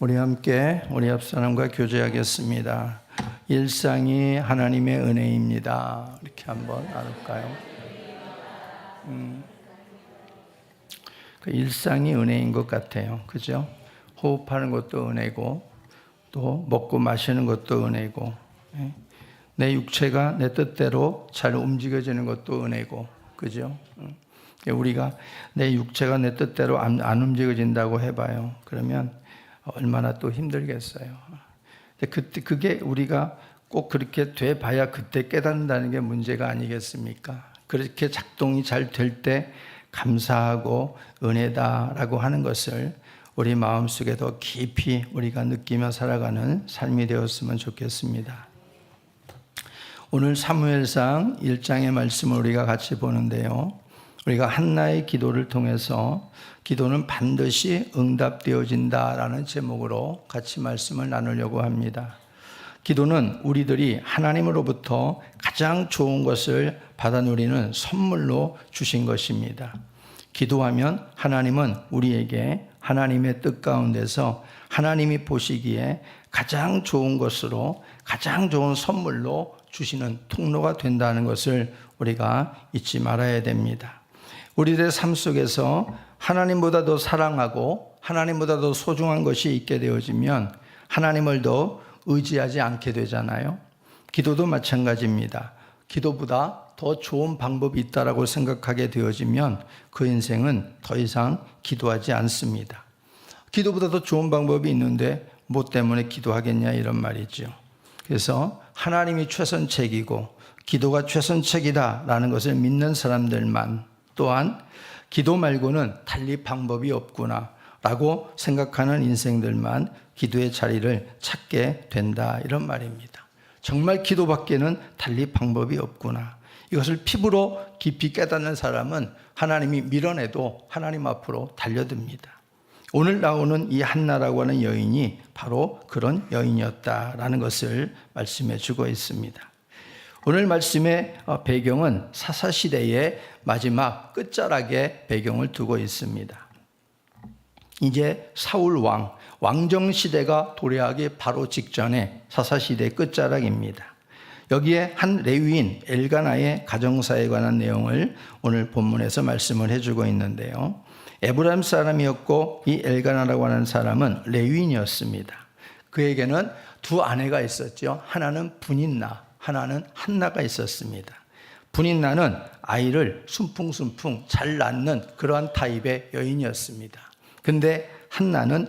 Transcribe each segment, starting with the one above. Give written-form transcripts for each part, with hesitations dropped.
우리 함께 우리 옆사람과 교제하겠습니다. 일상이 하나님의 은혜입니다. 이렇게 한번 나눌까요? 그 일상이 은혜인 것 같아요. 그죠? 호흡하는 것도 은혜고 또 먹고 마시는 것도 은혜고 내 육체가 내 뜻대로 잘 움직여지는 것도 은혜고 그죠? 우리가 내 육체가 내 뜻대로 안 움직여진다고 해봐요. 그러면 얼마나 또 힘들겠어요. 그때 그게 우리가 꼭 그렇게 돼봐야 그때 깨닫는다는 게 문제가 아니겠습니까? 그렇게 작동이 잘 될 때 감사하고 은혜다라고 하는 것을 우리 마음속에 더 깊이 우리가 느끼며 살아가는 삶이 되었으면 좋겠습니다. 오늘 사무엘상 1장의 말씀을 우리가 같이 보는데요. 우리가 한나의 기도를 통해서 기도는 반드시 응답되어진다라는 제목으로 같이 말씀을 나누려고 합니다. 기도는 우리들이 하나님으로부터 가장 좋은 것을 받아 누리는 선물로 주신 것입니다. 기도하면 하나님은 우리에게 하나님의 뜻 가운데서 하나님이 보시기에 가장 좋은 것으로 가장 좋은 선물로 주시는 통로가 된다는 것을 우리가 잊지 말아야 됩니다. 우리들의 삶 속에서 하나님보다 더 사랑하고 하나님보다 더 소중한 것이 있게 되어지면 하나님을 더 의지하지 않게 되잖아요. 기도도 마찬가지입니다. 기도보다 더 좋은 방법이 있다라고 생각하게 되어지면 그 인생은 더 이상 기도하지 않습니다. 기도보다 더 좋은 방법이 있는데 뭐 때문에 기도하겠냐 이런 말이죠. 그래서 하나님이 최선책이고 기도가 최선책이다라는 것을 믿는 사람들만 또한 기도 말고는 달리 방법이 없구나 라고 생각하는 인생들만 기도의 자리를 찾게 된다 이런 말입니다. 정말 기도밖에는 달리 방법이 없구나. 이것을 피부로 깊이 깨닫는 사람은 하나님이 밀어내도 하나님 앞으로 달려듭니다. 오늘 나오는 이 한나라고 하는 여인이 바로 그런 여인이었다라는 것을 말씀해 주고 있습니다. 오늘 말씀의 배경은 사사시대의 마지막 끝자락에 배경을 두고 있습니다. 이제 사울 왕정시대가 도래하기 바로 직전에 사사시대 끝자락입니다. 여기에 한 레위인 엘가나의 가정사에 관한 내용을 오늘 본문에서 말씀을 해주고 있는데요. 에브라임 사람이었고 이 엘가나라고 하는 사람은 레위인이었습니다. 그에게는 두 아내가 있었죠. 하나는 분인나, 하나는 한나가 있었습니다. 분인나는 아이를 순풍순풍 잘 낳는 그러한 타입의 여인이었습니다. 근데 한나는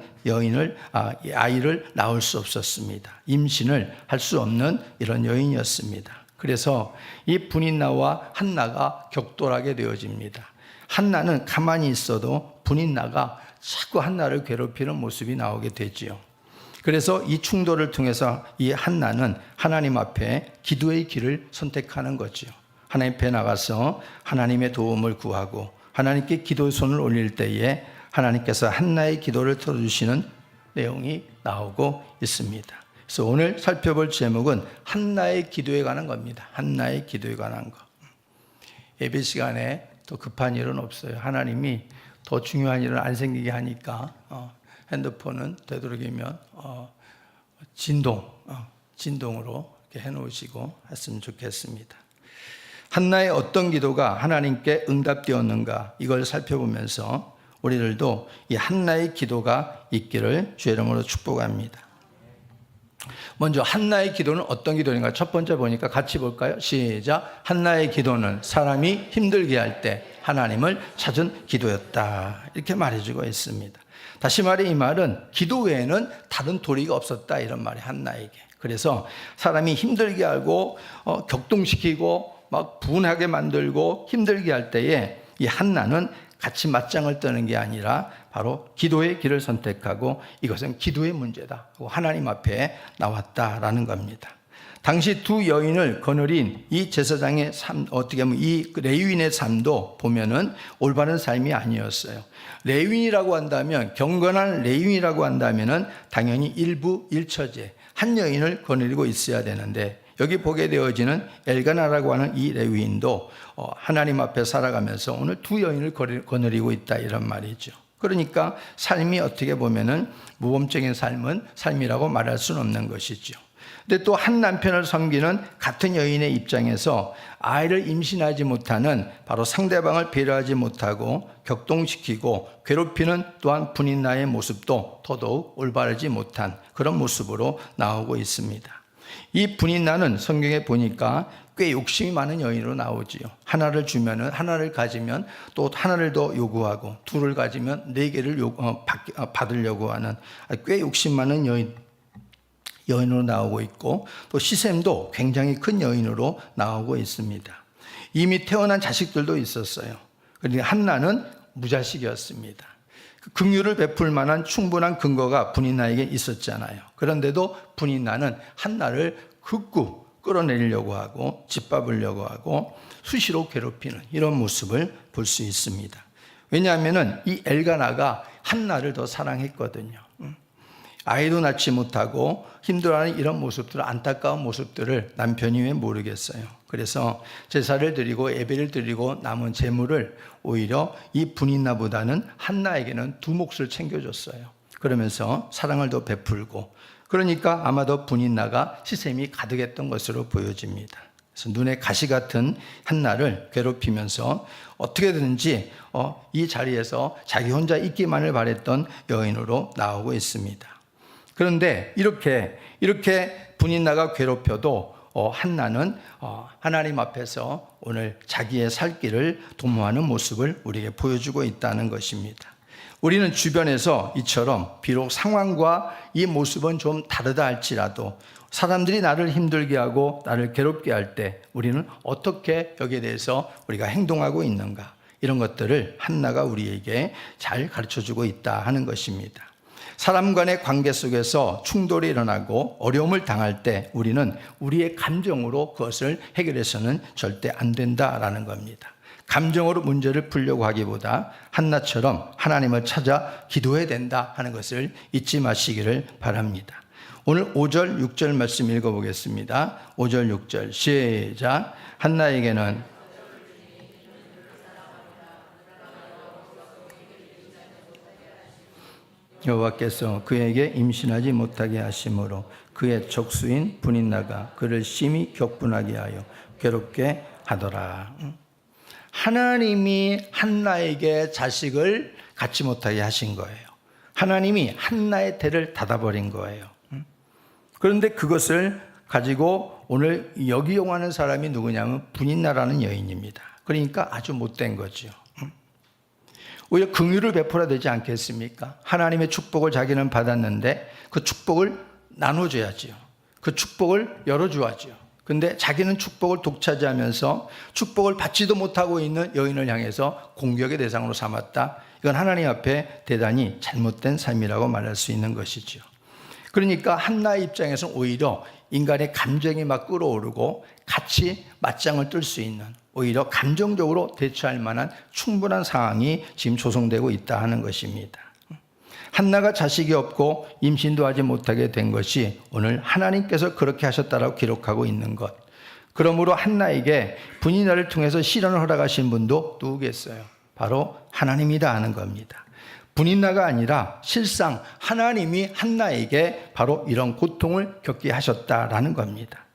아이를 낳을 수 없었습니다. 임신을 할 수 없는 이런 여인이었습니다. 그래서 이 분인나와 한나가 격돌하게 되어집니다. 한나는 가만히 있어도 분인나가 자꾸 한나를 괴롭히는 모습이 나오게 되지요. 그래서 이 충돌을 통해서 이 한나는 하나님 앞에 기도의 길을 선택하는 거죠. 하나님 앞에 나가서 하나님의 도움을 구하고 하나님께 기도의 손을 올릴 때에 하나님께서 한나의 기도를 들어주시는 내용이 나오고 있습니다. 그래서 오늘 살펴볼 제목은 한나의 기도에 관한 겁니다. 한나의 기도에 관한 것. 예배 시간에 더 급한 일은 없어요. 하나님이 더 중요한 일은 안 생기게 하니까 핸드폰은 되도록이면 진동으로 이렇게 해놓으시고 했으면 좋겠습니다. 한나의 어떤 기도가 하나님께 응답되었는가 이걸 살펴보면서 우리들도 이 한나의 기도가 있기를 주의 이름으로 축복합니다. 먼저 한나의 기도는 어떤 기도인가? 첫 번째 보니까 같이 볼까요? 시작. 한나의 기도는 사람이 힘들게 할 때 하나님을 찾은 기도였다. 이렇게 말해주고 있습니다. 다시 말해 이 말은 기도 외에는 다른 도리가 없었다 이런 말이 한나에게. 그래서 사람이 힘들게 하고 격동시키고 막 분하게 만들고 힘들게 할 때에 이 한나는 같이 맞짱을 뜨는 게 아니라 바로 기도의 길을 선택하고 이것은 기도의 문제다 하고 하나님 앞에 나왔다라는 겁니다. 당시 두 여인을 거느린 이 제사장의 삶, 어떻게 보면 이 레위인의 삶도 보면은 올바른 삶이 아니었어요. 레위인이라고 한다면, 경건한 레위인이라고 한다면은 당연히 일부 일처제, 한 여인을 거느리고 있어야 되는데 여기 보게 되어지는 엘가나라고 하는 이 레위인도 하나님 앞에 살아가면서 오늘 두 여인을 거느리고 있다 이런 말이죠. 그러니까 삶이 어떻게 보면은 모범적인 삶이라고 말할 수는 없는 것이죠. 근데 또 한 남편을 섬기는 같은 여인의 입장에서 아이를 임신하지 못하는 바로 상대방을 배려하지 못하고 격동시키고 괴롭히는 또한 분인나의 모습도 더더욱 올바르지 못한 그런 모습으로 나오고 있습니다. 이 분인나는 성경에 보니까 꽤 욕심이 많은 여인으로 나오지요. 하나를 주면은 하나를 가지면 또 하나를 더 요구하고 둘을 가지면 네 개를 받으려고 하는 꽤 욕심 많은 여인으로 나오고 있고 또 시셈도 굉장히 큰 여인으로 나오고 있습니다. 이미 태어난 자식들도 있었어요. 그런데 한나는 무자식이었습니다. 긍휼을 베풀 만한 충분한 근거가 분인나에게 있었잖아요. 그런데도 분인나는 한나를 극구 끌어내리려고 하고 짓밟으려고 하고 수시로 괴롭히는 이런 모습을 볼 수 있습니다. 왜냐하면 이 엘가나가 한나를 더 사랑했거든요. 아이도 낳지 못하고 힘들어하는 이런 모습들, 안타까운 모습들을 남편이 왜 모르겠어요. 그래서 제사를 드리고 예배를 드리고 남은 재물을 오히려 이 분인나보다는 한나에게는 두 몫을 챙겨줬어요. 그러면서 사랑을 더 베풀고, 그러니까 아마도 분인나가 시샘이 가득했던 것으로 보여집니다. 그래서 눈에 가시 같은 한나를 괴롭히면서 어떻게든지 이 자리에서 자기 혼자 있기만을 바랬던 여인으로 나오고 있습니다. 그런데 이렇게 분인나가 괴롭혀도 한나는 하나님 앞에서 오늘 자기의 살 길을 도모하는 모습을 우리에게 보여주고 있다는 것입니다. 우리는 주변에서 이처럼 비록 상황과 이 모습은 좀 다르다 할지라도 사람들이 나를 힘들게 하고 나를 괴롭게 할 때 우리는 어떻게 여기에 대해서 우리가 행동하고 있는가, 이런 것들을 한나가 우리에게 잘 가르쳐주고 있다 하는 것입니다. 사람 간의 관계 속에서 충돌이 일어나고 어려움을 당할 때 우리는 우리의 감정으로 그것을 해결해서는 절대 안 된다라는 겁니다. 감정으로 문제를 풀려고 하기보다 한나처럼 하나님을 찾아 기도해야 된다 하는 것을 잊지 마시기를 바랍니다. 오늘 5절 6절 말씀 읽어보겠습니다. 5절 6절 시작. 한나에게는 여호와께서 그에게 임신하지 못하게 하심으로 그의 족수인 분인나가 그를 심히 격분하게 하여 괴롭게 하더라. 하나님이 한나에게 자식을 갖지 못하게 하신 거예요. 하나님이 한나의 태를 닫아버린 거예요. 그런데 그것을 가지고 오늘 여기 용하는 사람이 누구냐면 분인나라는 여인입니다. 그러니까 아주 못된 거죠. 오히려 긍휼을 베풀어야 되지 않겠습니까? 하나님의 축복을 자기는 받았는데 그 축복을 나눠줘야지요. 그 축복을 열어줘야지요. 근데 자기는 축복을 독차지하면서 축복을 받지도 못하고 있는 여인을 향해서 공격의 대상으로 삼았다. 이건 하나님 앞에 대단히 잘못된 삶이라고 말할 수 있는 것이죠. 그러니까 한나의 입장에서는 오히려 인간의 감정이 막 끌어오르고 같이 맞짱을 뜰 수 있는, 오히려 감정적으로 대처할 만한 충분한 상황이 지금 조성되고 있다 하는 것입니다. 한나가 자식이 없고 임신도 하지 못하게 된 것이 오늘 하나님께서 그렇게 하셨다라고 기록하고 있는 것. 그러므로 한나에게 분인나를 통해서 실현을 허락하신 분도 누구겠어요? 바로 하나님이다 하는 겁니다. 분인나가 아니라 실상 하나님이 한나에게 바로 이런 고통을 겪게 하셨다라는 겁니다.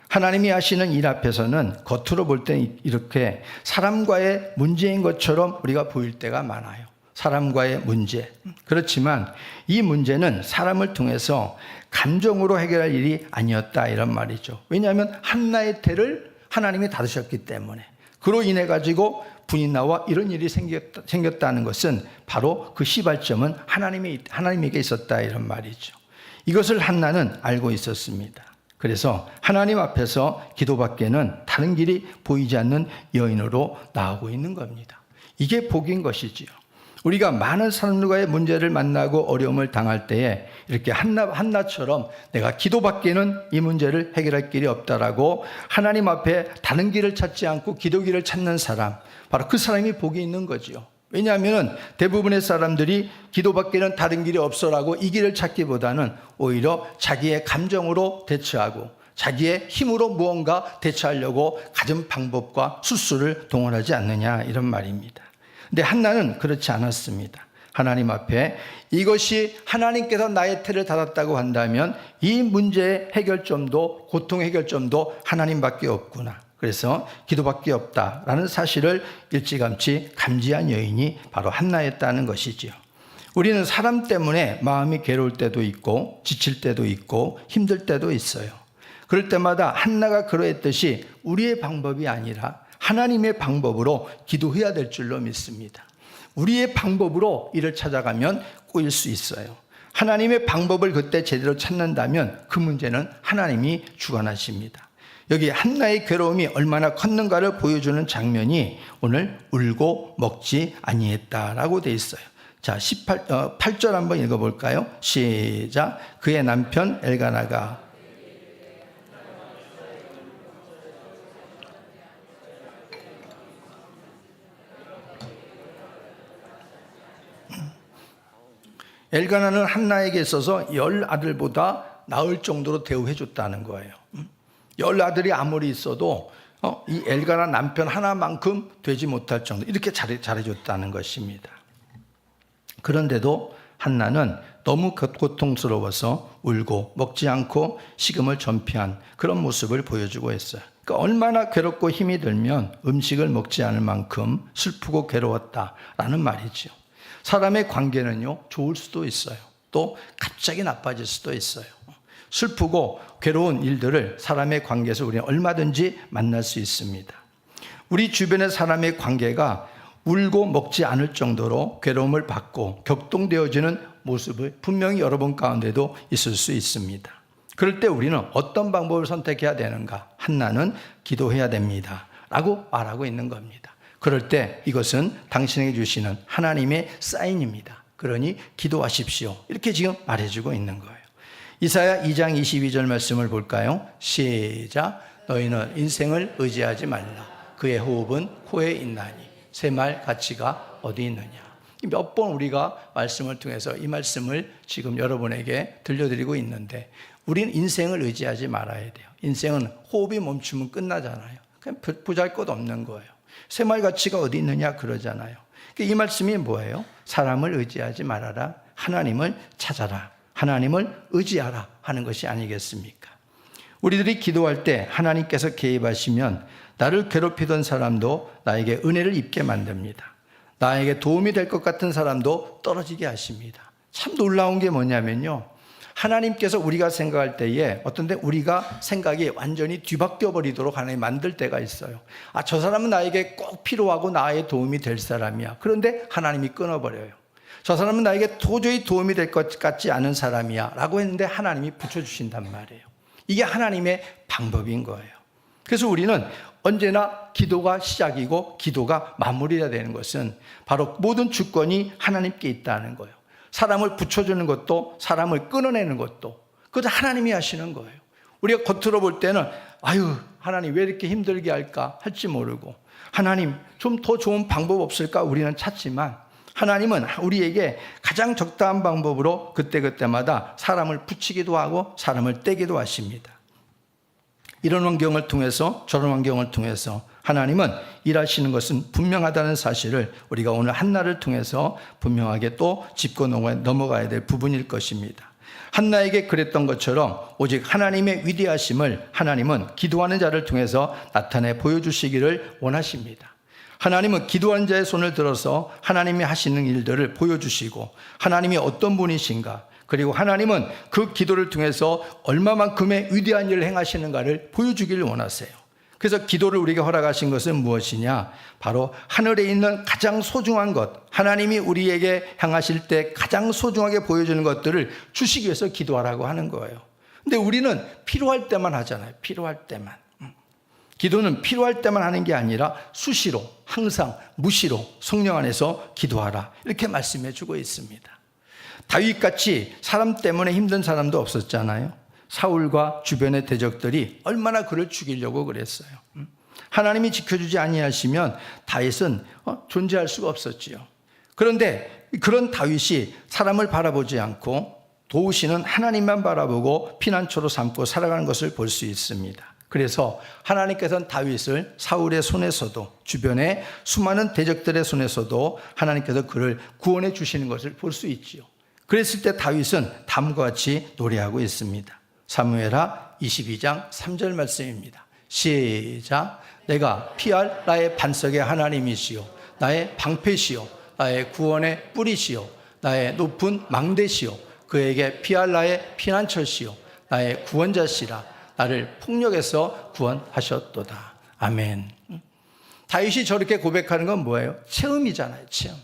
하나님이 하시는 일 앞에서는 겉으로 볼 때 이렇게 사람과의 문제인 것처럼 우리가 보일 때가 많아요. 사람과의 문제. 그렇지만 이 문제는 사람을 통해서 감정으로 해결할 일이 아니었다 이런 말이죠. 왜냐하면 한나의 태를 하나님이 닫으셨기 때문에. 그로 인해 가지고 분인나와 이런 일이 생겼다는 것은 바로 그 시발점은 하나님에게 있었다 이런 말이죠. 이것을 한나는 알고 있었습니다. 그래서 하나님 앞에서 기도밖에는 다른 길이 보이지 않는 여인으로 나오고 있는 겁니다. 이게 복인 것이지요. 우리가 많은 사람들과의 문제를 만나고 어려움을 당할 때에 이렇게 한나처럼 내가 기도밖에는 이 문제를 해결할 길이 없다라고 하나님 앞에 다른 길을 찾지 않고 기도길을 찾는 사람, 바로 그 사람이 복이 있는 거죠. 왜냐하면 대부분의 사람들이 기도밖에는 다른 길이 없어라고 이 길을 찾기보다는 오히려 자기의 감정으로 대처하고 자기의 힘으로 무언가 대처하려고 가진 방법과 수수를 동원하지 않느냐 이런 말입니다. 근데 한나는 그렇지 않았습니다. 하나님 앞에 이것이 하나님께서 나의 태를 닫았다고 한다면 이 문제의 해결점도 고통의 해결점도 하나님밖에 없구나. 그래서 기도밖에 없다라는 사실을 일찌감치 감지한 여인이 바로 한나였다는 것이지요. 우리는 사람 때문에 마음이 괴로울 때도 있고 지칠 때도 있고 힘들 때도 있어요. 그럴 때마다 한나가 그러했듯이 우리의 방법이 아니라 하나님의 방법으로 기도해야 될 줄로 믿습니다. 우리의 방법으로 이를 찾아가면 꼬일 수 있어요. 하나님의 방법을 그때 제대로 찾는다면 그 문제는 하나님이 주관하십니다. 여기 한나의 괴로움이 얼마나 컸는가를 보여주는 장면이 오늘 울고 먹지 아니했다라고 되어 있어요. 자, 8절 한번 읽어볼까요? 시작. 그의 남편 엘가나가 엘가나는 한나에게 있어서 10아들보다 나을 정도로 대우해 줬다는 거예요. 10아들이 아무리 있어도 이 엘가나 남편 하나만큼 되지 못할 정도 이렇게 잘해줬다는 것입니다. 그런데도 한나는 너무 고통스러워서 울고 먹지 않고 식음을 전폐한 그런 모습을 보여주고 있어요. 그러니까 얼마나 괴롭고 힘이 들면 음식을 먹지 않을 만큼 슬프고 괴로웠다라는 말이죠. 사람의 관계는요, 좋을 수도 있어요. 또 갑자기 나빠질 수도 있어요. 슬프고 괴로운 일들을 사람의 관계에서 우리는 얼마든지 만날 수 있습니다. 우리 주변의 사람의 관계가 울고 먹지 않을 정도로 괴로움을 받고 격동되어지는 모습을 분명히 여러분 가운데도 있을 수 있습니다. 그럴 때 우리는 어떤 방법을 선택해야 되는가? 한나는 기도해야 됩니다 라고 말하고 있는 겁니다. 그럴 때 이것은 당신에게 주시는 하나님의 사인입니다. 그러니 기도하십시오. 이렇게 지금 말해주고 있는 거예요. 이사야 2장 22절 말씀을 볼까요? 시작. 너희는 인생을 의지하지 말라. 그의 호흡은 코에 있나니 새말 가치가 어디 있느냐. 몇 번 우리가 말씀을 통해서 이 말씀을 지금 여러분에게 들려드리고 있는데 우리는 인생을 의지하지 말아야 돼요. 인생은 호흡이 멈추면 끝나잖아요. 그냥 보잘것없는 거예요. 새말 가치가 어디 있느냐 그러잖아요. 이 말씀이 뭐예요? 사람을 의지하지 말아라. 하나님을 찾아라. 하나님을 의지하라 하는 것이 아니겠습니까? 우리들이 기도할 때 하나님께서 개입하시면 나를 괴롭히던 사람도 나에게 은혜를 입게 만듭니다. 나에게 도움이 될 것 같은 사람도 떨어지게 하십니다. 참 놀라운 게 뭐냐면요, 하나님께서 우리가 생각할 때에 어떤 때 우리가 생각이 완전히 뒤바뀌어 버리도록 하나님 만들 때가 있어요. 아, 저 사람은 나에게 꼭 필요하고 나의 도움이 될 사람이야. 그런데 하나님이 끊어버려요. 저 사람은 나에게 도저히 도움이 될 것 같지 않은 사람이야 라고 했는데 하나님이 붙여주신단 말이에요. 이게 하나님의 방법인 거예요. 그래서 우리는 언제나 기도가 시작이고 기도가 마무리가 되는 것은 바로 모든 주권이 하나님께 있다는 거예요. 사람을 붙여주는 것도 사람을 끊어내는 것도 그것도 하나님이 하시는 거예요. 우리가 겉으로 볼 때는 아유 하나님 왜 이렇게 힘들게 할까 할지 모르고 하나님 좀 더 좋은 방법 없을까 우리는 찾지만 하나님은 우리에게 가장 적당한 방법으로 그때그때마다 사람을 붙이기도 하고 사람을 떼기도 하십니다. 이런 환경을 통해서 저런 환경을 통해서 하나님은 일하시는 것은 분명하다는 사실을 우리가 오늘 한나를 통해서 분명하게 또 짚고 넘어가야 될 부분일 것입니다. 한나에게 그랬던 것처럼 오직 하나님의 위대하심을 하나님은 기도하는 자를 통해서 나타내 보여주시기를 원하십니다. 하나님은 기도하는 자의 손을 들어서 하나님이 하시는 일들을 보여주시고 하나님이 어떤 분이신가 그리고 하나님은 그 기도를 통해서 얼마만큼의 위대한 일을 행하시는가를 보여주기를 원하세요. 그래서 기도를 우리에게 허락하신 것은 무엇이냐? 바로 하늘에 있는 가장 소중한 것, 하나님이 우리에게 향하실 때 가장 소중하게 보여주는 것들을 주시기 위해서 기도하라고 하는 거예요. 근데 우리는 필요할 때만 하잖아요. 필요할 때만. 기도는 필요할 때만 하는 게 아니라 수시로 항상 무시로 성령 안에서 기도하라 이렇게 말씀해 주고 있습니다. 다윗같이 사람 때문에 힘든 사람도 없었잖아요. 사울과 주변의 대적들이 얼마나 그를 죽이려고 그랬어요. 하나님이 지켜주지 아니하시면 다윗은 존재할 수가 없었지요. 그런데 그런 다윗이 사람을 바라보지 않고 도우시는 하나님만 바라보고 피난처로 삼고 살아가는 것을 볼 수 있습니다. 그래서 하나님께서는 다윗을 사울의 손에서도 주변의 수많은 대적들의 손에서도 하나님께서 그를 구원해 주시는 것을 볼 수 있지요. 그랬을 때 다윗은 다음과 같이 노래하고 있습니다. 사무엘하 22장 3절 말씀입니다. 시작. 내가 피할 나의 반석의 하나님이시요 나의 방패시요 나의 구원의 뿌리시요 나의 높은 망대시요 그에게 피할 나의 피난처시요 나의 구원자시라. 나를 폭력에서 구원하셨도다. 아멘. 다윗이 저렇게 고백하는 건 뭐예요? 체험이잖아요. 체험.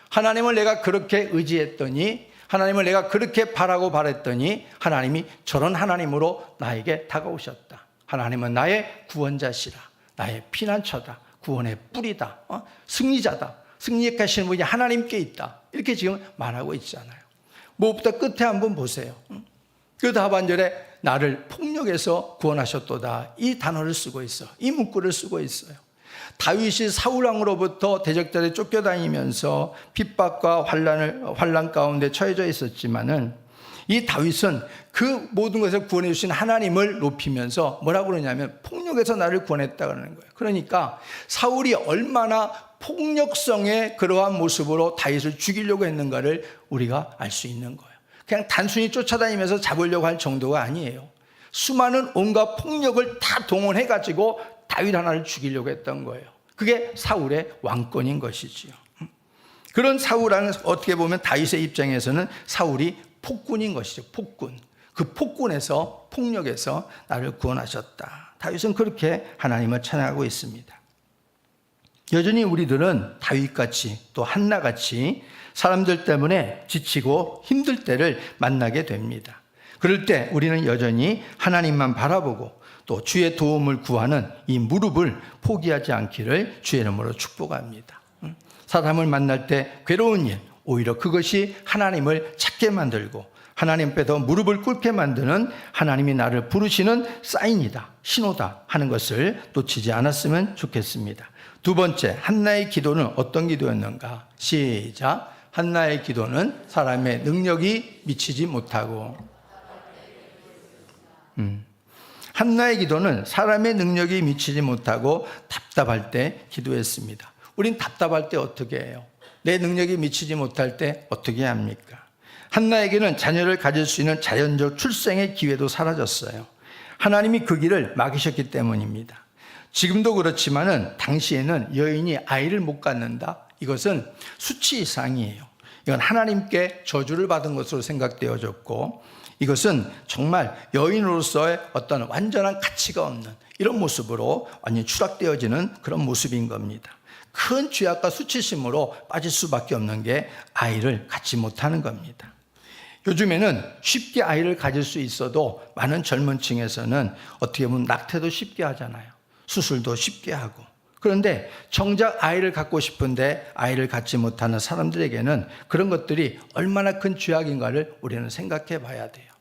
하나님을 내가 그렇게 의지했더니, 하나님을 내가 그렇게 바라고 바랬더니 하나님이 저런 하나님으로 나에게 다가오셨다. 하나님은 나의 구원자시라. 나의 피난처다. 구원의 뿌리다. 승리자다. 승리하시는 분이 하나님께 있다. 이렇게 지금 말하고 있잖아요. 무엇보다 끝에 한번 보세요. 그 하반절에 나를 폭력에서 구원하셨도다. 이 단어를 쓰고 있어. 이 문구를 쓰고 있어요. 다윗이 사울왕으로부터 대적들에 쫓겨다니면서 핍박과 환난 가운데 처해져 있었지만은 이 다윗은 그 모든 것을 구원해 주신 하나님을 높이면서 뭐라고 그러냐면 폭력에서 나를 구원했다 그러는 거예요. 그러니까 사울이 얼마나 폭력성의 그러한 모습으로 다윗을 죽이려고 했는가를 우리가 알 수 있는 거예요. 그냥 단순히 쫓아다니면서 잡으려고 할 정도가 아니에요. 수많은 온갖 폭력을 다 동원해가지고 다윗 하나를 죽이려고 했던 거예요. 그게 사울의 왕권인 것이지요. 그런 사울은 어떻게 보면 다윗의 입장에서는 사울이 폭군인 것이죠. 폭군. 그 폭군에서, 폭력에서 나를 구원하셨다. 다윗은 그렇게 하나님을 찬양하고 있습니다. 여전히 우리들은 다윗같이 또 한나같이 사람들 때문에 지치고 힘들 때를 만나게 됩니다. 그럴 때 우리는 여전히 하나님만 바라보고 또 주의 도움을 구하는 이 무릎을 포기하지 않기를 주의 이름으로 축복합니다. 사람을 만날 때 괴로운 일, 오히려 그것이 하나님을 찾게 만들고 하나님 앞에 무릎을 꿇게 만드는 하나님이 나를 부르시는 사인이다, 신호다 하는 것을 놓치지 않았으면 좋겠습니다. 두 번째, 한나의 기도는 어떤 기도였는가? 시작. 한나의 기도는 사람의 능력이 미치지 못하고 한나의 기도는 사람의 능력이 미치지 못하고 답답할 때 기도했습니다. 우린 답답할 때 어떻게 해요? 내 능력이 미치지 못할 때 어떻게 합니까? 한나에게는 자녀를 가질 수 있는 자연적 출생의 기회도 사라졌어요. 하나님이 그 길을 막으셨기 때문입니다. 지금도 그렇지만은 당시에는 여인이 아이를 못 갖는다. 이것은 수치 이상이에요. 이건 하나님께 저주를 받은 것으로 생각되어졌고 이것은 정말 여인으로서의 어떤 완전한 가치가 없는 이런 모습으로 완전히 추락되어지는 그런 모습인 겁니다. 큰 죄악과 수치심으로 빠질 수밖에 없는 게 아이를 갖지 못하는 겁니다. 요즘에는 쉽게 아이를 가질 수 있어도 많은 젊은 층에서는 어떻게 보면 낙태도 쉽게 하잖아요. 수술도 쉽게 하고. 그런데 정작 아이를 갖고 싶은데 아이를 갖지 못하는 사람들에게는 그런 것들이 얼마나 큰 죄악인가를 우리는 생각해 봐야 돼요.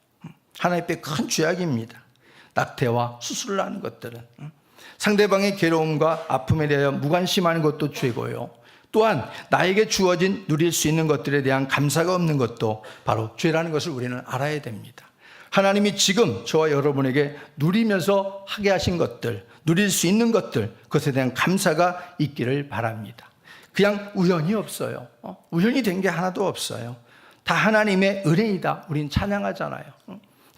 하나님 앞에 큰 죄악입니다. 낙태와 수술을 하는 것들은. 상대방의 괴로움과 아픔에 대하여 무관심하는 것도 죄고요. 또한 나에게 주어진 누릴 수 있는 것들에 대한 감사가 없는 것도 바로 죄라는 것을 우리는 알아야 됩니다. 하나님이 지금 저와 여러분에게 누리면서 하게 하신 것들, 누릴 수 있는 것들, 그것에 대한 감사가 있기를 바랍니다. 그냥 우연이 없어요. 우연이 된 게 하나도 없어요. 다 하나님의 은혜이다. 우린 찬양하잖아요.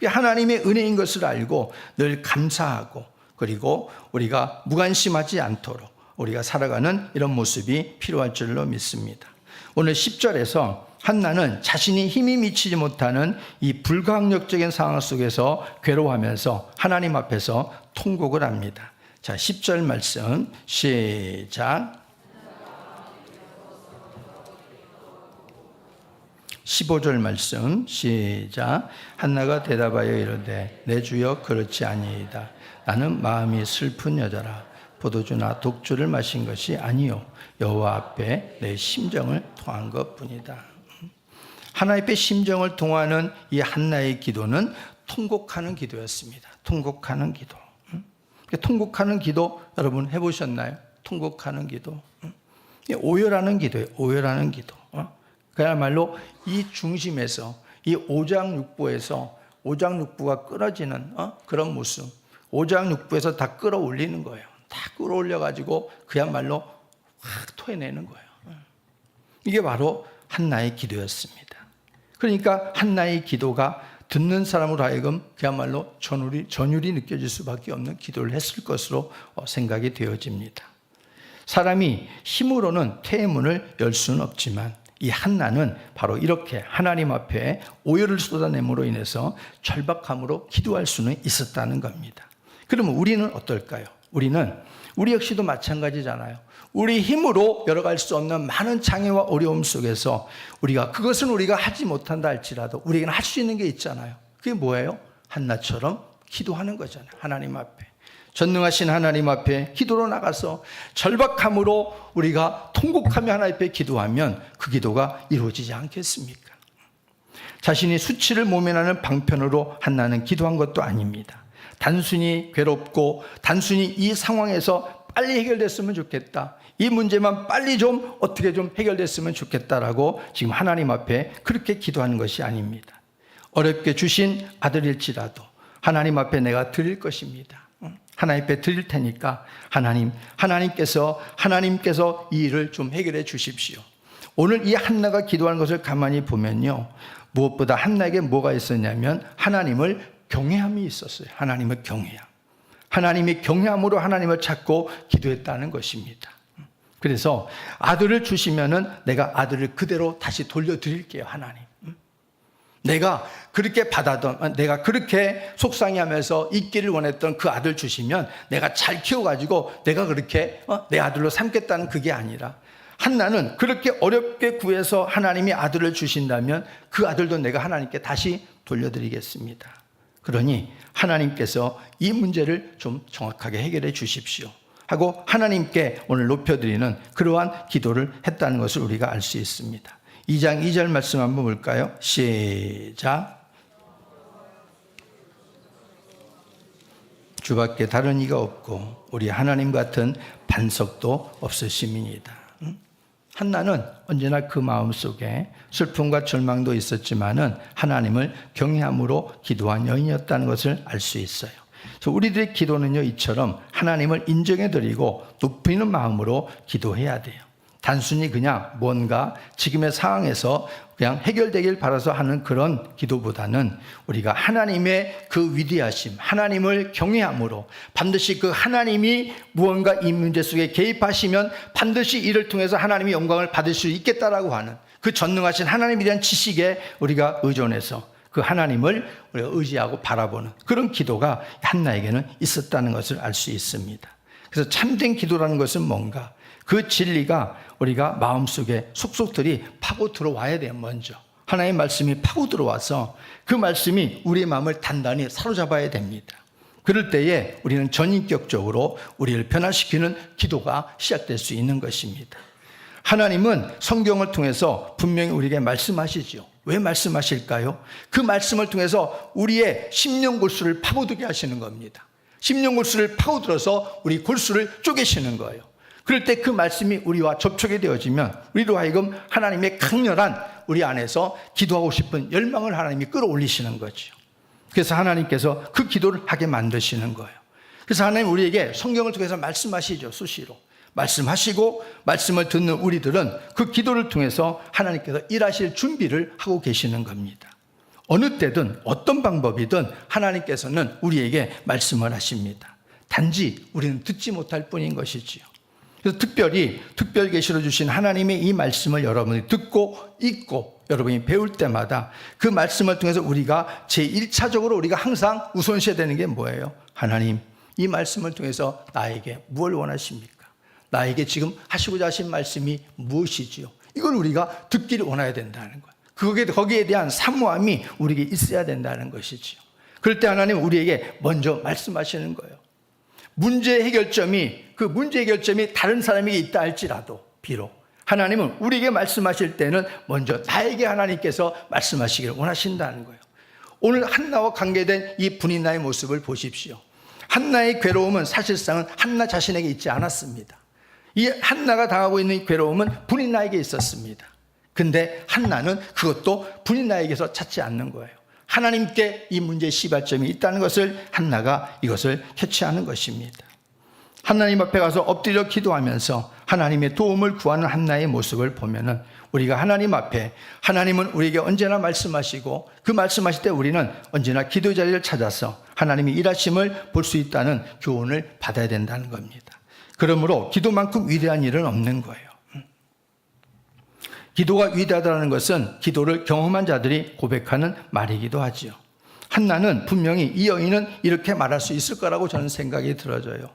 하나님의 은혜인 것을 알고 늘 감사하고 그리고 우리가 무관심하지 않도록 우리가 살아가는 이런 모습이 필요할 줄로 믿습니다. 오늘 10절에서 한나는 자신이 힘이 미치지 못하는 이 불가항력적인 상황 속에서 괴로워하면서 하나님 앞에서 통곡을 합니다. 자, 10절 말씀 시작. 15절 말씀 시작. 한나가 대답하여 이르되 내 주여 그렇지 아니이다. 나는 마음이 슬픈 여자라. 포도주나 독주를 마신 것이 아니요 여호와 앞에 내 심정을 통한 것뿐이다. 하나님 앞에 심정을 통하는 이 한나의 기도는 통곡하는 기도였습니다. 통곡하는 기도. 통곡하는 기도 여러분 해보셨나요? 통곡하는 기도. 오열하는 기도예요. 오열하는 기도. 그야말로 이 중심에서 이 오장육부에서 오장육부가 끊어지는 그런 모습. 오장 육부에서 다 끌어올리는 거예요. 다 끌어올려가지고 그야말로 확 토해내는 거예요. 이게 바로 한나의 기도였습니다. 그러니까 한나의 기도가 듣는 사람으로 하여금 그야말로 전율이 느껴질 수밖에 없는 기도를 했을 것으로 생각이 되어집니다. 사람이 힘으로는 태문을 열 수는 없지만 이 한나는 바로 이렇게 하나님 앞에 오열을 쏟아냄으로 인해서 절박함으로 기도할 수는 있었다는 겁니다. 그러면 우리는 어떨까요? 우리 역시도 마찬가지잖아요. 우리 힘으로 열어갈 수 없는 많은 장애와 어려움 속에서 그것은 우리가 하지 못한다 할지라도 우리에게는 할 수 있는 게 있잖아요. 그게 뭐예요? 한나처럼 기도하는 거잖아요. 하나님 앞에. 전능하신 하나님 앞에 기도로 나가서 절박함으로 우리가 통곡하며 하나님 앞에 기도하면 그 기도가 이루어지지 않겠습니까? 자신이 수치를 모면하는 방편으로 한나는 기도한 것도 아닙니다. 단순히 괴롭고 단순히 이 상황에서 빨리 해결됐으면 좋겠다. 이 문제만 빨리 좀 어떻게 좀 해결됐으면 좋겠다라고 지금 하나님 앞에 그렇게 기도하는 것이 아닙니다. 어렵게 주신 아들일지라도 하나님 앞에 내가 드릴 것입니다. 하나님 앞에 드릴 테니까 하나님께서 이 일을 좀 해결해 주십시오. 오늘 이 한나가 기도하는 것을 가만히 보면요. 무엇보다 한나에게 뭐가 있었냐면 하나님을 경외함이 있었어요. 하나님의 경외함. 하나님이 경외함으로 하나님을 찾고 기도했다는 것입니다. 그래서 아들을 주시면은 내가 아들을 그대로 다시 돌려드릴게요, 하나님. 내가 그렇게 받았던, 내가 그렇게 속상해하면서 있기를 원했던 그 아들 주시면 내가 잘 키워가지고 내가 그렇게 내 아들로 삼겠다는 그게 아니라 한나는 그렇게 어렵게 구해서 하나님이 아들을 주신다면 그 아들도 내가 하나님께 다시 돌려드리겠습니다. 그러니 하나님께서 이 문제를 좀 정확하게 해결해 주십시오 하고 하나님께 오늘 높여드리는 그러한 기도를 했다는 것을 우리가 알 수 있습니다. 2장 2절 말씀 한번 볼까요? 시작. 주밖에 다른 이가 없고 우리 하나님 같은 반석도 없으심이니이다. 한나는 언제나 그 마음속에 슬픔과 절망도 있었지만은 하나님을 경외함으로 기도한 여인이었다는 것을 알 수 있어요. 그래서 우리들의 기도는요, 이처럼 하나님을 인정해드리고 높이는 마음으로 기도해야 돼요. 단순히 그냥 뭔가 지금의 상황에서 그냥 해결되길 바라서 하는 그런 기도보다는 우리가 하나님의 그 위대하심, 하나님을 경외함으로 반드시 그 하나님이 무언가 이 문제 속에 개입하시면 반드시 이를 통해서 하나님의 영광을 받을 수 있겠다라고 하는 그 전능하신 하나님에 대한 지식에 우리가 의존해서 그 하나님을 우리가 의지하고 바라보는 그런 기도가 한나에게는 있었다는 것을 알 수 있습니다. 그래서 참된 기도라는 것은 뭔가? 그 진리가 우리가 마음속에 속속들이 파고 들어와야 돼요. 먼저 하나님의 말씀이 파고 들어와서 그 말씀이 우리의 마음을 단단히 사로잡아야 됩니다. 그럴 때에 우리는 전인격적으로 우리를 변화시키는 기도가 시작될 수 있는 것입니다. 하나님은 성경을 통해서 분명히 우리에게 말씀하시죠. 왜 말씀하실까요? 그 말씀을 통해서 우리의 심령 골수를 파고들게 하시는 겁니다. 심령 골수를 파고들어서 우리 골수를 쪼개시는 거예요. 그럴 때 그 말씀이 우리와 접촉이 되어지면 우리로 하여금 하나님의 강렬한 우리 안에서 기도하고 싶은 열망을 하나님이 끌어올리시는 거죠. 그래서 하나님께서 그 기도를 하게 만드시는 거예요. 그래서 하나님 우리에게 성경을 통해서 말씀하시죠. 수시로 말씀하시고 말씀을 듣는 우리들은 그 기도를 통해서 하나님께서 일하실 준비를 하고 계시는 겁니다. 어느 때든 어떤 방법이든 하나님께서는 우리에게 말씀을 하십니다. 단지 우리는 듣지 못할 뿐인 것이지요. 그래서 특별히 특별 계시로 주신 하나님의 이 말씀을 여러분이 듣고 읽고 여러분이 배울 때마다 그 말씀을 통해서 우리가 제1차적으로 우리가 항상 우선시해야 되는 게 뭐예요? 하나님, 이 말씀을 통해서 나에게 무엇을 원하십니까? 나에게 지금 하시고자 하신 말씀이 무엇이지요? 이걸 우리가 듣기를 원해야 된다는 거예요. 거기에 대한 사모함이 우리에게 있어야 된다는 것이지요. 그럴 때 하나님 우리에게 먼저 말씀하시는 거예요. 문제 해결점이 다른 사람에게 있다 할지라도 비록 하나님은 우리에게 말씀하실 때는 먼저 나에게 하나님께서 말씀하시기를 원하신다는 거예요. 오늘 한나와 관계된 이 분인나의 모습을 보십시오. 한나의 괴로움은 사실상은 한나 자신에게 있지 않았습니다. 이 한나가 당하고 있는 괴로움은 분인나에게 있었습니다. 근데 한나는 그것도 분인나에게서 찾지 않는 거예요. 하나님께 이 문제의 시발점이 있다는 것을 한나가 이것을 캐치하는 것입니다. 하나님 앞에 가서 엎드려 기도하면서 하나님의 도움을 구하는 한나의 모습을 보면은 우리가 하나님 앞에, 하나님은 우리에게 언제나 말씀하시고 그 말씀하실 때 우리는 언제나 기도 자리를 찾아서 하나님의 일하심을 볼 수 있다는 교훈을 받아야 된다는 겁니다. 그러므로 기도만큼 위대한 일은 없는 거예요. 기도가 위대하다는 것은 기도를 경험한 자들이 고백하는 말이기도 하지요. 한나는 분명히 이 여인은 이렇게 말할 수 있을 거라고 저는 생각이 들어져요.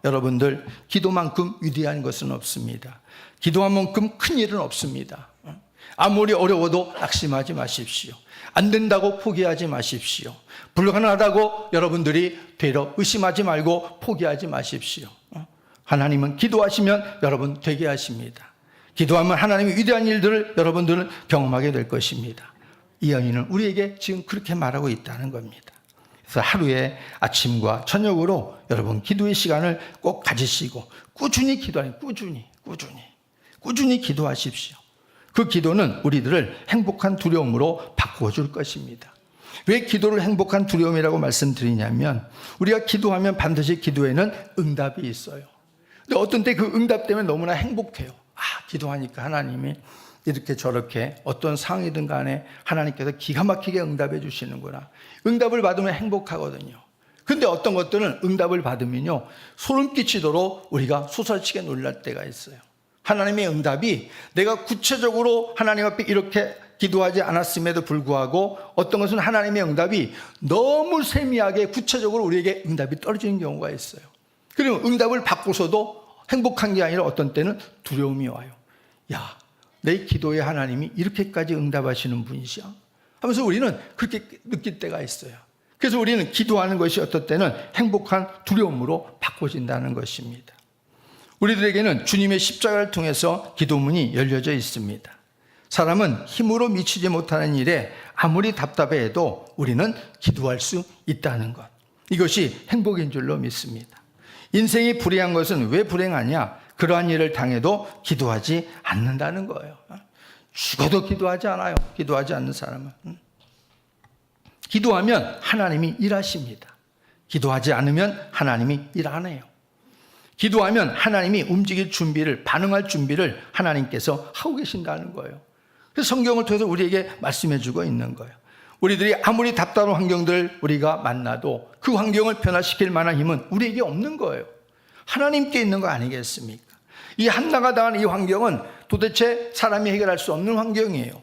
여러분들, 기도만큼 위대한 것은 없습니다. 기도한 만큼 큰 일은 없습니다. 아무리 어려워도 낙심하지 마십시오. 안 된다고 포기하지 마십시오. 불가능하다고 여러분들이 되려 의심하지 말고 포기하지 마십시오. 하나님은 기도하시면 여러분 되게 하십니다. 기도하면 하나님의 위대한 일들을 여러분들은 경험하게 될 것입니다. 이 여인은 우리에게 지금 그렇게 말하고 있다는 겁니다. 그래서 하루에 아침과 저녁으로 여러분 기도의 시간을 꼭 가지시고 꾸준히 기도하니 꾸준히 기도하십시오. 그 기도는 우리들을 행복한 두려움으로 바꿔줄 것입니다. 왜 기도를 행복한 두려움이라고 말씀드리냐면 우리가 기도하면 반드시 기도에는 응답이 있어요. 근데 어떤 때 그 응답 때문에 너무나 행복해요. 기도하니까 하나님이 이렇게 저렇게 어떤 상황이든 간에 하나님께서 기가 막히게 응답해 주시는구나. 응답을 받으면 행복하거든요. 근데 어떤 것들은 응답을 받으면요, 소름 끼치도록 우리가 소설치게 놀랄 때가 있어요. 하나님의 응답이 내가 구체적으로 하나님 앞에 이렇게 기도하지 않았음에도 불구하고 어떤 것은 하나님의 응답이 너무 세미하게 구체적으로 우리에게 응답이 떨어지는 경우가 있어요. 그리고 응답을 받고서도 행복한 게 아니라 어떤 때는 두려움이 와요. 야, 내 기도에 하나님이 이렇게까지 응답하시는 분이시야? 하면서 우리는 그렇게 느낄 때가 있어요. 그래서 우리는 기도하는 것이 어떤 때는 행복한 두려움으로 바꿔진다는 것입니다. 우리들에게는 주님의 십자가를 통해서 기도문이 열려져 있습니다. 사람은 힘으로 미치지 못하는 일에 아무리 답답해해도 우리는 기도할 수 있다는 것. 이것이 행복인 줄로 믿습니다. 인생이 불행한 것은 왜 불행하냐? 그러한 일을 당해도 기도하지 않는다는 거예요. 죽어도 기도하지 않아요. 기도하지 않는 사람은. 기도하면 하나님이 일하십니다. 기도하지 않으면 하나님이 일 안 해요. 기도하면 하나님이 움직일 준비를, 반응할 준비를 하나님께서 하고 계신다는 거예요. 그래서 성경을 통해서 우리에게 말씀해 주고 있는 거예요. 우리들이 아무리 답답한 환경들 우리가 만나도 그 환경을 변화시킬 만한 힘은 우리에게 없는 거예요. 하나님께 있는 거 아니겠습니까? 이 한나가 당한 이 환경은 도대체 사람이 해결할 수 없는 환경이에요.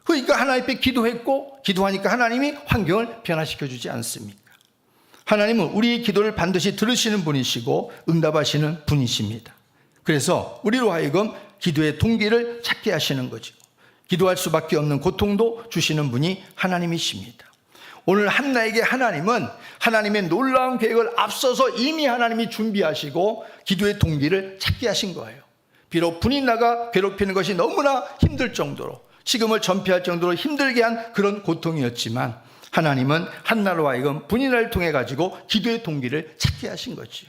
그러니까 하나님 앞에 기도했고 기도하니까 하나님이 환경을 변화시켜 주지 않습니까? 하나님은 우리의 기도를 반드시 들으시는 분이시고 응답하시는 분이십니다. 그래서 우리로 하여금 기도의 동기를 찾게 하시는 거죠. 기도할 수밖에 없는 고통도 주시는 분이 하나님이십니다. 오늘 한나에게 하나님은 하나님의 놀라운 계획을 앞서서 이미 하나님이 준비하시고 기도의 동기를 찾게 하신 거예요. 비록 분이 나가 괴롭히는 것이 너무나 힘들 정도로, 식음을 전폐할 정도로 힘들게 한 그런 고통이었지만 하나님은 한나로 하여금 분인을 통해 가지고 기도의 동기를 찾게 하신 거지요.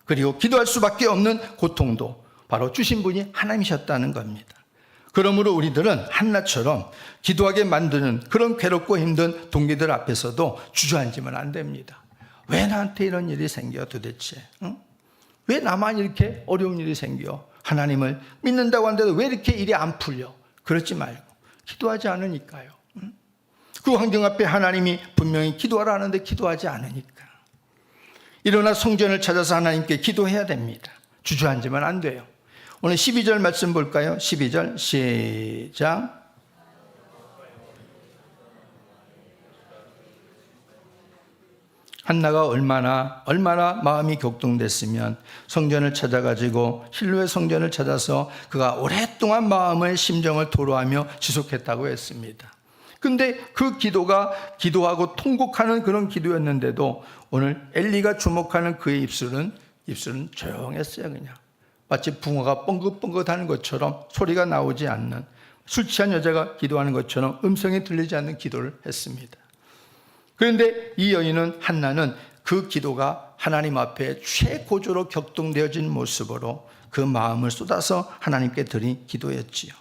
그리고 기도할 수밖에 없는 고통도 바로 주신 분이 하나님이셨다는 겁니다. 그러므로 우리들은 한나처럼 기도하게 만드는 그런 괴롭고 힘든 동기들 앞에서도 주저앉으면 안 됩니다. 왜 나한테 이런 일이 생겨 도대체? 응? 왜 나만 이렇게 어려운 일이 생겨? 하나님을 믿는다고 하는데도 왜 이렇게 일이 안 풀려? 그러지 말고 기도하지 않으니까요. 응? 그 환경 앞에 하나님이 분명히 기도하라 하는데 기도하지 않으니까. 일어나 성전을 찾아서 하나님께 기도해야 됩니다. 주저앉으면 안 돼요. 오늘 12절 말씀 볼까요? 12절 시작. 한나가 얼마나 마음이 격동됐으면 성전을 찾아가지고 실로의 성전을 찾아서 그가 오랫동안 마음의 심정을 토로하며 지속했다고 했습니다. 근데 그 기도가 기도하고 통곡하는 그런 기도였는데도 오늘 엘리가 주목하는 그의 입술은 조용했어요. 그냥 마치 붕어가 뻥긋뻥긋하는 것처럼 소리가 나오지 않는, 술 취한 여자가 기도하는 것처럼 음성이 들리지 않는 기도를 했습니다. 그런데 이 여인은 한나는 그 기도가 하나님 앞에 최고조로 격동되어진 모습으로 그 마음을 쏟아서 하나님께 드린 기도였지요.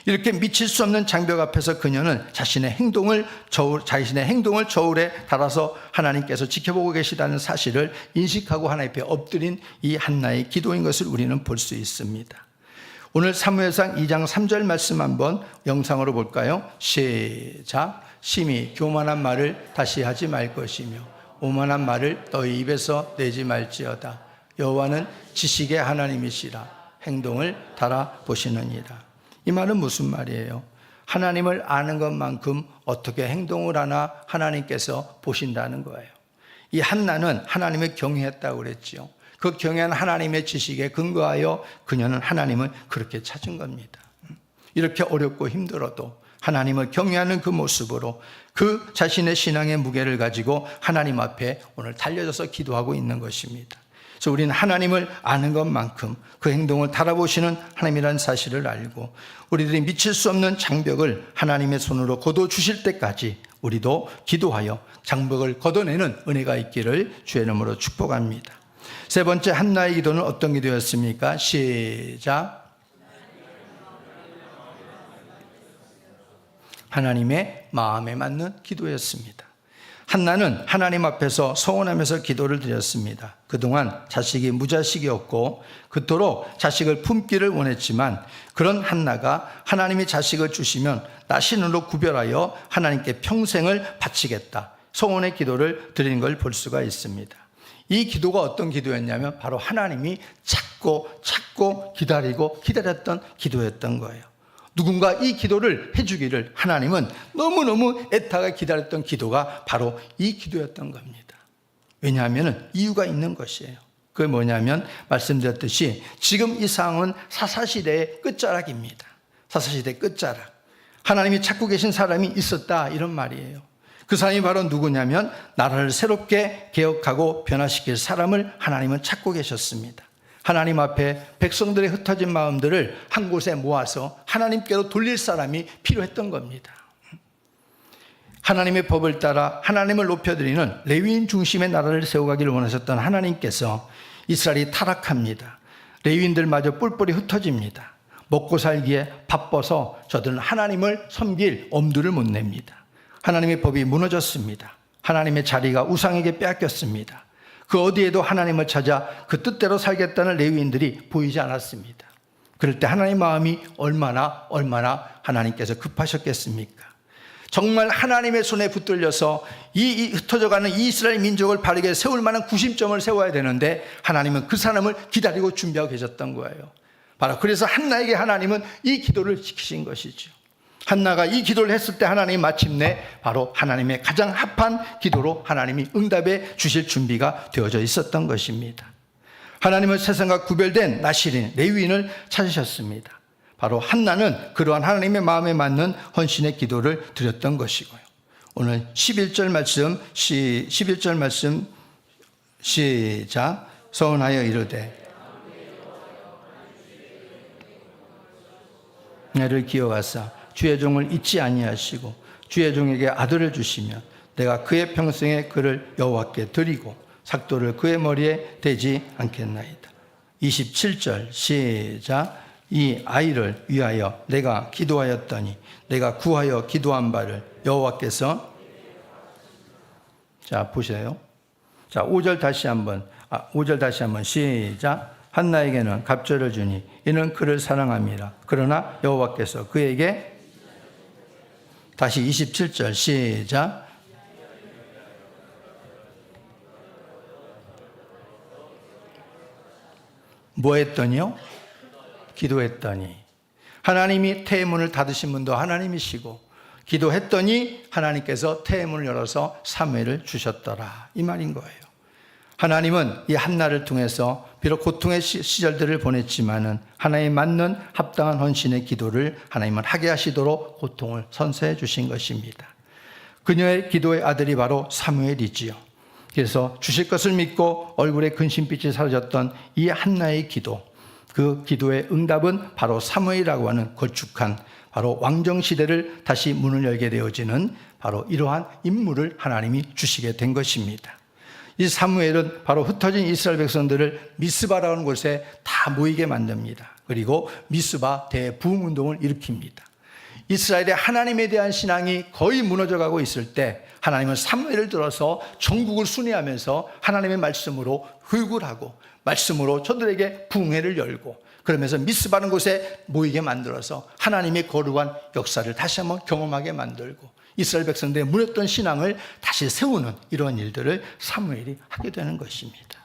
이렇게 미칠 수 없는 장벽 앞에서 그녀는 자신의 행동을 저울에 달아서 하나님께서 지켜보고 계시다는 사실을 인식하고 하나님 앞에 엎드린 이 한나의 기도인 것을 우리는 볼 수 있습니다. 오늘 사무엘상 2장 3절 말씀 한번 영상으로 볼까요? 시작. 심히 교만한 말을 다시 하지 말 것이며 오만한 말을 너희 입에서 내지 말지어다. 여호와는 지식의 하나님이시라. 행동을 달아보시느니라. 이 말은 무슨 말이에요? 하나님을 아는 것만큼 어떻게 행동을 하나 하나님께서 보신다는 거예요. 이 한나는 하나님을 경외했다고 그랬죠. 그 경외한 하나님의 지식에 근거하여 그녀는 하나님을 그렇게 찾은 겁니다. 이렇게 어렵고 힘들어도 하나님을 경외하는 그 모습으로 그 자신의 신앙의 무게를 가지고 하나님 앞에 오늘 달려져서 기도하고 있는 것입니다. 그래서 우리는 하나님을 아는 것만큼 그 행동을 달아보시는 하나님이라는 사실을 알고 우리들이 미칠 수 없는 장벽을 하나님의 손으로 걷어주실 때까지 우리도 기도하여 장벽을 걷어내는 은혜가 있기를 주의 이름으로 축복합니다. 세 번째 한나의 기도는 어떤 기도였습니까? 시작. 하나님의 마음에 맞는 기도였습니다. 한나는 하나님 앞에서 서원하면서 기도를 드렸습니다. 그동안 자식이 무자식이었고 그토록 자식을 품기를 원했지만 그런 한나가 하나님이 자식을 주시면 나신으로 구별하여 하나님께 평생을 바치겠다. 서원의 기도를 드리는 걸 볼 수가 있습니다. 이 기도가 어떤 기도였냐면 바로 하나님이 찾고 기다렸던 기도였던 거예요. 누군가 이 기도를 해주기를 하나님은 너무너무 애타게 기다렸던 기도가 바로 이 기도였던 겁니다. 왜냐하면 이유가 있는 것이에요. 그게 뭐냐면 말씀드렸듯이 지금 이 상황은 사사시대의 끝자락입니다. 사사시대 끝자락. 하나님이 찾고 계신 사람이 있었다 이런 말이에요. 그 사람이 바로 누구냐면 나라를 새롭게 개혁하고 변화시킬 사람을 하나님은 찾고 계셨습니다. 하나님 앞에 백성들의 흩어진 마음들을 한 곳에 모아서 하나님께로 돌릴 사람이 필요했던 겁니다. 하나님의 법을 따라 하나님을 높여드리는 레위인 중심의 나라를 세워가기를 원하셨던 하나님께서 이스라엘이 타락합니다. 레위인들마저 뿔뿔이 흩어집니다. 먹고 살기에 바빠서 저들은 하나님을 섬길 엄두를 못 냅니다. 하나님의 법이 무너졌습니다. 하나님의 자리가 우상에게 빼앗겼습니다. 그 어디에도 하나님을 찾아 그 뜻대로 살겠다는 레위인들이 보이지 않았습니다. 그럴 때 하나님의 마음이 얼마나 하나님께서 급하셨겠습니까? 정말 하나님의 손에 붙들려서 이 흩어져가는 이 이스라엘 민족을 바르게 세울 만한 구심점을 세워야 되는데 하나님은 그 사람을 기다리고 준비하고 계셨던 거예요. 바로 그래서 한나에게 하나님은 이 기도를 시키신 것이죠. 한나가 이 기도를 했을 때 하나님이 마침내 바로 하나님의 가장 합한 기도로 하나님이 응답해 주실 준비가 되어져 있었던 것입니다. 하나님은 세상과 구별된 나실인 레위인을 찾으셨습니다. 바로 한나는 그러한 하나님의 마음에 맞는 헌신의 기도를 드렸던 것이고요. 오늘 11절 말씀 시작. 서원하여 이르되 나를 기억하사 주의 종을 잊지 아니하시고 주의 종에게 아들을 주시면 내가 그의 평생에 그를 여호와께 드리고 삭도를 그의 머리에 대지 않겠나이다. 27절 시작. 이 아이를 위하여 내가 기도하였더니 내가 구하여 기도한 바를 여호와께서 자 보세요. 자 5절 다시 한번 시작. 한나에게는 갑절을 주니 이는 그를 사랑함이라. 그러나 여호와께서 그에게 다시 27절 시작. 뭐 했더니요? 기도했더니. 하나님이 태문을 닫으신 분도 하나님이시고 기도했더니 하나님께서 태문을 열어서 사무엘을 주셨더라 이 말인 거예요. 하나님은 이 한나를 통해서 비록 고통의 시절들을 보냈지만은 하나님에 맞는 합당한 헌신의 기도를 하나님은 하게 하시도록 고통을 선사해 주신 것입니다. 그녀의 기도의 아들이 바로 사무엘이지요. 그래서 주실 것을 믿고 얼굴에 근심빛이 사라졌던 이 한나의 기도, 그 기도의 응답은 바로 사무엘이라고 하는 걸쭉한 바로 왕정시대를 다시 문을 열게 되어지는 바로 이러한 인물을 하나님이 주시게 된 것입니다. 이 사무엘은 바로 흩어진 이스라엘 백성들을 미스바라는 곳에 다 모이게 만듭니다. 그리고 미스바 대부흥운동을 일으킵니다. 이스라엘의 하나님에 대한 신앙이 거의 무너져가고 있을 때 하나님은 사무엘을 들어서 전국을 순회하면서 하나님의 말씀으로 교육을 하고 말씀으로 저들에게 부흥회를 열고 그러면서 미스바라는 곳에 모이게 만들어서 하나님의 거룩한 역사를 다시 한번 경험하게 만들고 이스라엘 백성들의 무너졌던 신앙을 다시 세우는 이러한 일들을 사무엘이 하게 되는 것입니다.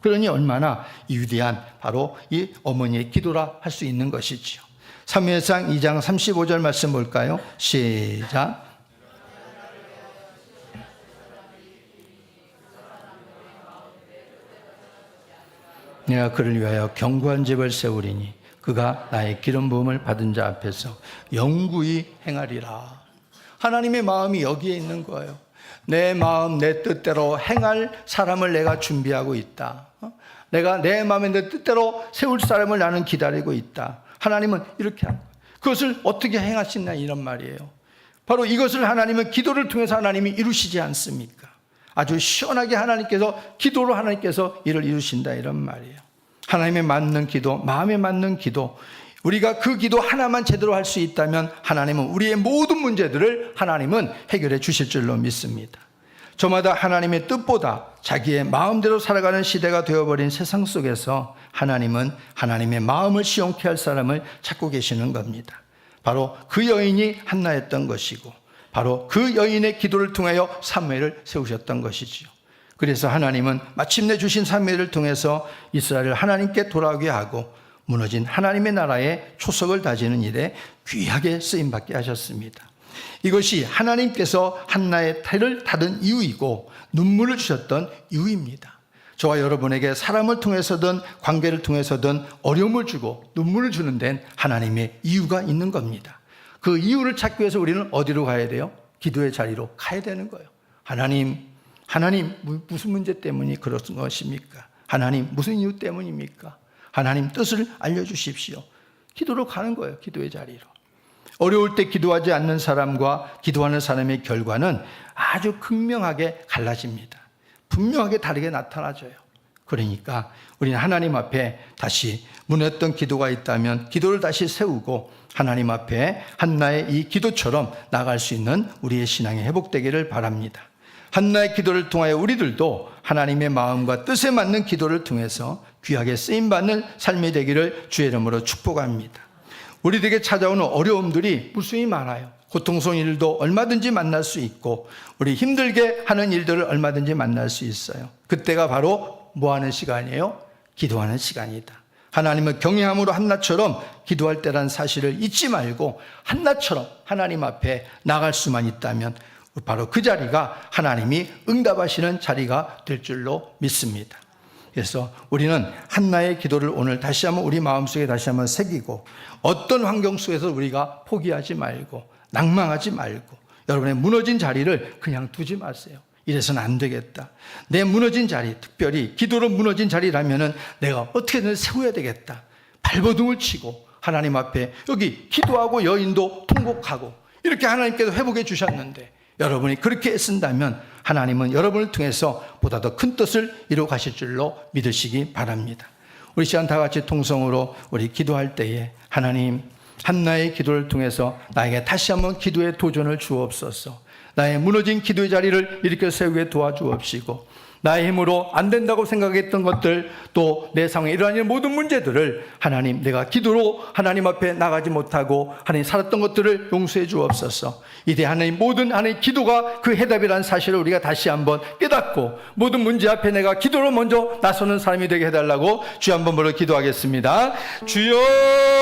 그러니 얼마나 위대한 바로 이 어머니의 기도라 할 수 있는 것이지요. 사무엘상 2장 35절 말씀 볼까요? 시작. 내가 그를 위하여 견고한 집을 세우리니 그가 나의 기름 부음을 받은 자 앞에서 영구히 행하리라. 하나님의 마음이 여기에 있는 거예요. 내 마음 내 뜻대로 행할 사람을 내가 준비하고 있다. 내가 내 마음에 내 뜻대로 세울 사람을 나는 기다리고 있다. 하나님은 이렇게 한 거예요. 그것을 어떻게 행하시나 이런 말이에요. 바로 이것을 하나님은 기도를 통해서 하나님이 이루시지 않습니까? 아주 시원하게 기도로 하나님께서 이를 이루신다 이런 말이에요. 하나님의 맞는 기도, 마음에 맞는 기도, 우리가 그 기도 하나만 제대로 할 수 있다면 하나님은 우리의 모든 문제들을 하나님은 해결해 주실 줄로 믿습니다. 저마다 하나님의 뜻보다 자기의 마음대로 살아가는 시대가 되어버린 세상 속에서 하나님은 하나님의 마음을 시원케 할 사람을 찾고 계시는 겁니다. 바로 그 여인이 한나였던 것이고 바로 그 여인의 기도를 통하여 사무엘을 세우셨던 것이지요. 그래서 하나님은 마침내 주신 사무엘을 통해서 이스라엘을 하나님께 돌아오게 하고 무너진 하나님의 나라의 초석을 다지는 일에 귀하게 쓰임받게 하셨습니다. 이것이 하나님께서 한나의 태를 닫은 이유이고 눈물을 주셨던 이유입니다. 저와 여러분에게 사람을 통해서든 관계를 통해서든 어려움을 주고 눈물을 주는 데는 하나님의 이유가 있는 겁니다. 그 이유를 찾기 위해서 우리는 어디로 가야 돼요? 기도의 자리로 가야 되는 거예요. 하나님 무슨 문제 때문이 그런 것입니까? 하나님 무슨 이유 때문입니까? 하나님 뜻을 알려주십시오. 기도로 가는 거예요. 기도의 자리로. 어려울 때 기도하지 않는 사람과 기도하는 사람의 결과는 아주 극명하게 갈라집니다. 분명하게 다르게 나타나져요. 그러니까 우리는 하나님 앞에 다시 무너졌던 기도가 있다면 기도를 다시 세우고 하나님 앞에 한나의 이 기도처럼 나아갈 수 있는 우리의 신앙이 회복되기를 바랍니다. 한나의 기도를 통하여 우리들도 하나님의 마음과 뜻에 맞는 기도를 통해서 귀하게 쓰임받는 삶이 되기를 주의 이름으로 축복합니다. 우리들에게 찾아오는 어려움들이 무수히 많아요. 고통스러운 일도 얼마든지 만날 수 있고 우리 힘들게 하는 일들을 얼마든지 만날 수 있어요. 그때가 바로 뭐 하는 시간이에요? 기도하는 시간이다. 하나님을 경외함으로 한나처럼 기도할 때라는 사실을 잊지 말고 한나처럼 하나님 앞에 나갈 수만 있다면 바로 그 자리가 하나님이 응답하시는 자리가 될 줄로 믿습니다. 그래서 우리는 한나의 기도를 오늘 다시 한번 우리 마음속에 다시 한번 새기고 어떤 환경 속에서 우리가 포기하지 말고 낭망하지 말고 여러분의 무너진 자리를 그냥 두지 마세요. 이래서는 안 되겠다. 내 무너진 자리, 특별히 기도로 무너진 자리라면은 내가 어떻게든 세워야 되겠다. 발버둥을 치고 하나님 앞에 여기 기도하고 여인도 통곡하고 이렇게 하나님께서 회복해 주셨는데 여러분이 그렇게 애쓴다면 하나님은 여러분을 통해서 보다 더 큰 뜻을 이루어 가실 줄로 믿으시기 바랍니다. 우리 시간 다 같이 통성으로 우리 기도할 때에 하나님 한나의 기도를 통해서 나에게 다시 한번 기도의 도전을 주옵소서. 나의 무너진 기도의 자리를 일으켜 세우게 도와주옵시고 나의 힘으로 안 된다고 생각했던 것들 또 내 상황에 일어나는 모든 문제들을 하나님 내가 기도로 하나님 앞에 나가지 못하고 하나님 살았던 것들을 용서해 주옵소서. 이제 하나님 모든 하나님 기도가 그 해답이라는 사실을 우리가 다시 한번 깨닫고 모든 문제 앞에 내가 기도로 먼저 나서는 사람이 되게 해달라고 주여 한번 부르 기도하겠습니다. 주여